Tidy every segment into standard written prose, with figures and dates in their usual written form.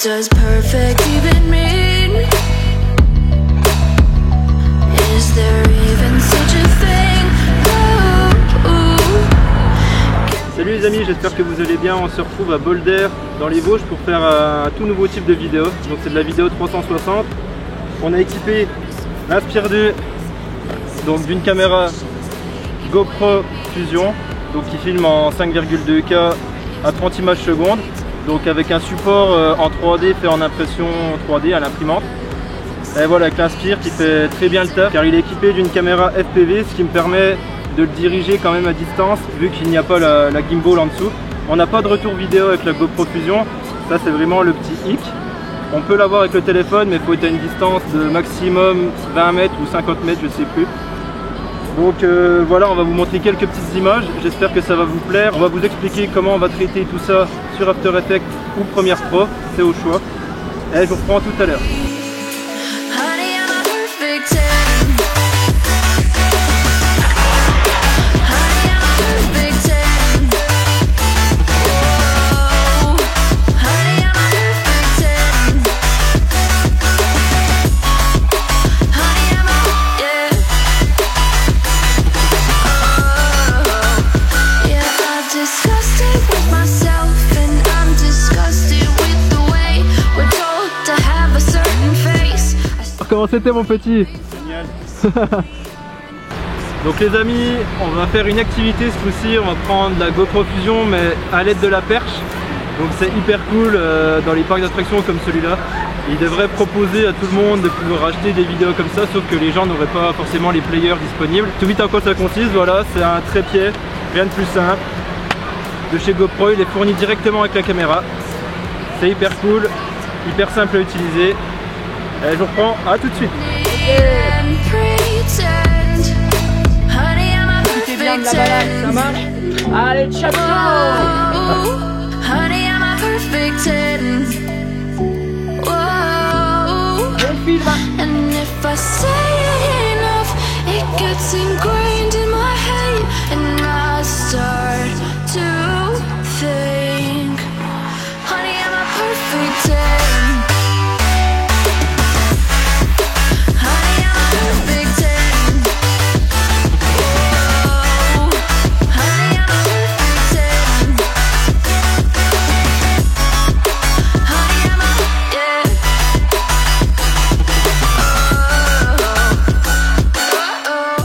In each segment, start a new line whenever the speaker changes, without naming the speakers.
does perfect even mean? Is there even such a thing?
Salut les amis, j'espère que vous allez bien. On se retrouve à Boulder dans les Vosges pour faire un tout nouveau type de vidéo. Donc c'est de la vidéo 360. On a équipé l'Inspire 2 donc d'une caméra GoPro Fusion donc qui filme en 5,2K à 30 images secondes, donc avec un support en 3D fait en impression 3D à l'imprimante. Et voilà, avec l'Inspire qui fait très bien le taf car il est équipé d'une caméra FPV, ce qui me permet de le diriger quand même à distance vu qu'il n'y a pas la gimbal en dessous. On n'a pas de retour vidéo avec la GoPro Fusion, ça c'est vraiment le petit hic. On peut l'avoir avec le téléphone mais il faut être à une distance de maximum 20 mètres ou 50 mètres, je sais plus. Donc voilà, on va vous montrer quelques petites images, j'espère que ça va vous plaire. On va vous expliquer comment on va traiter tout ça sur After Effects ou Premiere Pro, c'est au choix. Et je vous reprends tout à l'heure. Comment c'était mon petit? Génial. Donc les amis, on va faire une activité ce coup-ci, on va prendre la GoPro Fusion mais à l'aide de la perche. Donc c'est hyper cool dans les parcs d'attractions comme celui-là. Il devrait proposer à tout le monde de pouvoir acheter des vidéos comme ça, sauf que les gens n'auraient pas forcément les players disponibles. Tout vite en quoi ça consiste, voilà, c'est un trépied, rien de plus simple. De chez GoPro, il est fourni directement avec la caméra. C'est hyper cool, hyper simple à utiliser. Et je vous reprends, à tout de suite.
Profitez bien de la balade, ça marche? Allez, ciao! Bon film,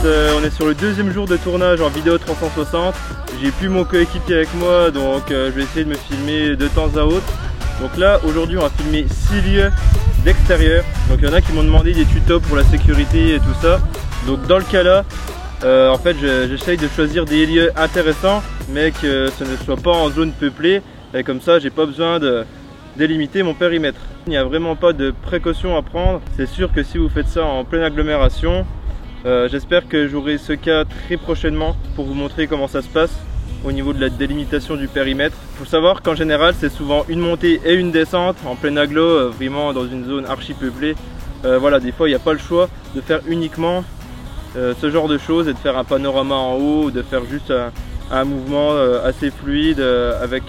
on est sur le deuxième jour de tournage en vidéo 360. J'ai plus mon coéquipier avec moi, donc je vais essayer de me filmer de temps à autre. Donc là aujourd'hui on va filmer 6 lieux d'extérieur. Donc il y en a qui m'ont demandé des tutos pour la sécurité et tout ça. Donc dans le cas là, en fait j'essaye de choisir des lieux intéressants mais que ce ne soit pas en zone peuplée. Et comme ça j'ai pas besoin de délimiter mon périmètre. Il n'y a vraiment pas de précautions à prendre. C'est sûr que si vous faites ça en pleine agglomération, j'espère que j'aurai ce cas très prochainement pour vous montrer comment ça se passe au niveau de la délimitation du périmètre. Il faut savoir qu'en général c'est souvent une montée et une descente en plein agglo, vraiment dans une zone archi peuplée. Voilà, des fois il n'y a pas le choix de faire uniquement ce genre de choses et de faire un panorama en haut, ou de faire juste un mouvement assez fluide avec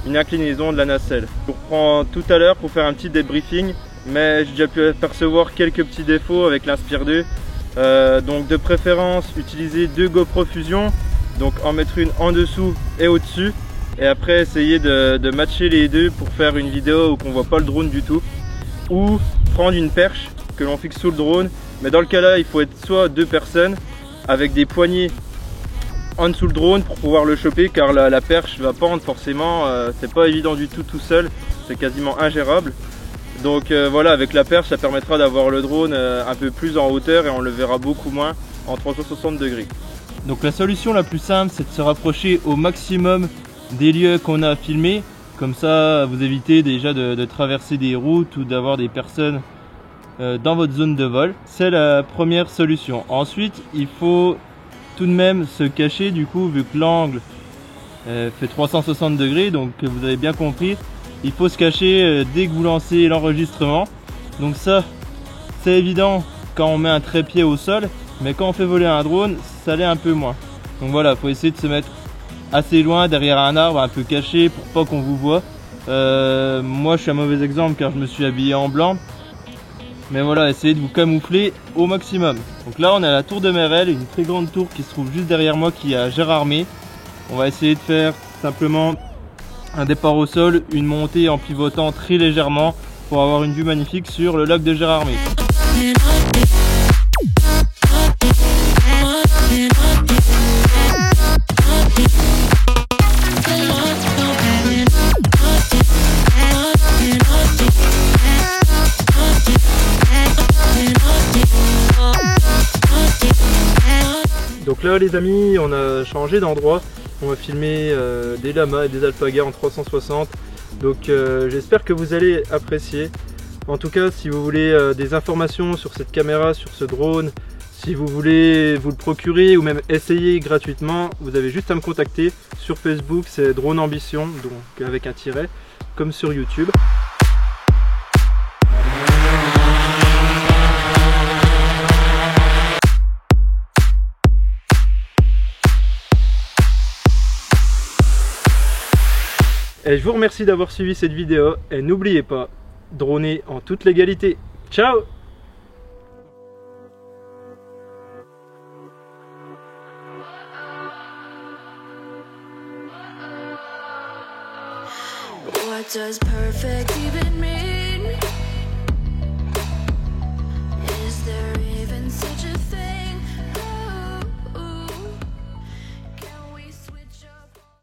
une inclinaison de la nacelle. Je vous reprends tout à l'heure pour faire un petit débriefing, mais j'ai déjà pu apercevoir quelques petits défauts avec l'Inspire 2. Donc de préférence utiliser 2 GoPro Fusion, donc en mettre une en dessous et au dessus, et après essayer de matcher les deux pour faire une vidéo où on voit pas le drone du tout, ou prendre une perche que l'on fixe sous le drone, mais dans le cas là il faut être soit 2 personnes avec des poignées en dessous le drone pour pouvoir le choper car la perche va pendre forcément, c'est pas évident du tout seul, c'est quasiment ingérable. Donc voilà, avec la perche ça permettra d'avoir le drone un peu plus en hauteur et on le verra beaucoup moins en 360 degrés. Donc la solution la plus simple c'est de se rapprocher au maximum des lieux qu'on a à filmer. Comme ça vous évitez déjà de traverser des routes ou d'avoir des personnes dans votre zone de vol. C'est la première solution. Ensuite il faut tout de même se cacher du coup vu que l'angle fait 360 degrés, donc vous avez bien compris. Il faut se cacher dès que vous lancez l'enregistrement. Donc ça, c'est évident quand on met un trépied au sol, mais quand on fait voler un drone, ça l'est un peu moins. Donc voilà, il faut essayer de se mettre assez loin derrière un arbre, un peu caché pour pas qu'on vous voit. Moi je suis un mauvais exemple car je me suis habillé en blanc. Mais voilà, essayez de vous camoufler au maximum. Donc là on est à la tour de Merel, une très grande tour qui se trouve juste derrière moi, qui est à Gérardmer. On va essayer de faire simplement un départ au sol, une montée en pivotant très légèrement pour avoir une vue magnifique sur le lac de Gérardmer. Donc là les amis, on a changé d'endroit, on va filmer des lamas et des alpagas en 360, donc j'espère que vous allez apprécier. En tout cas, si vous voulez des informations sur cette caméra, sur ce drone, si vous voulez vous le procurer ou même essayer gratuitement, vous avez juste à me contacter sur Facebook, c'est Drone Ambition, donc avec un tiret, comme sur YouTube. Et je vous remercie d'avoir suivi cette vidéo et n'oubliez pas, dronez en toute légalité. Ciao!
What does perfect even mean?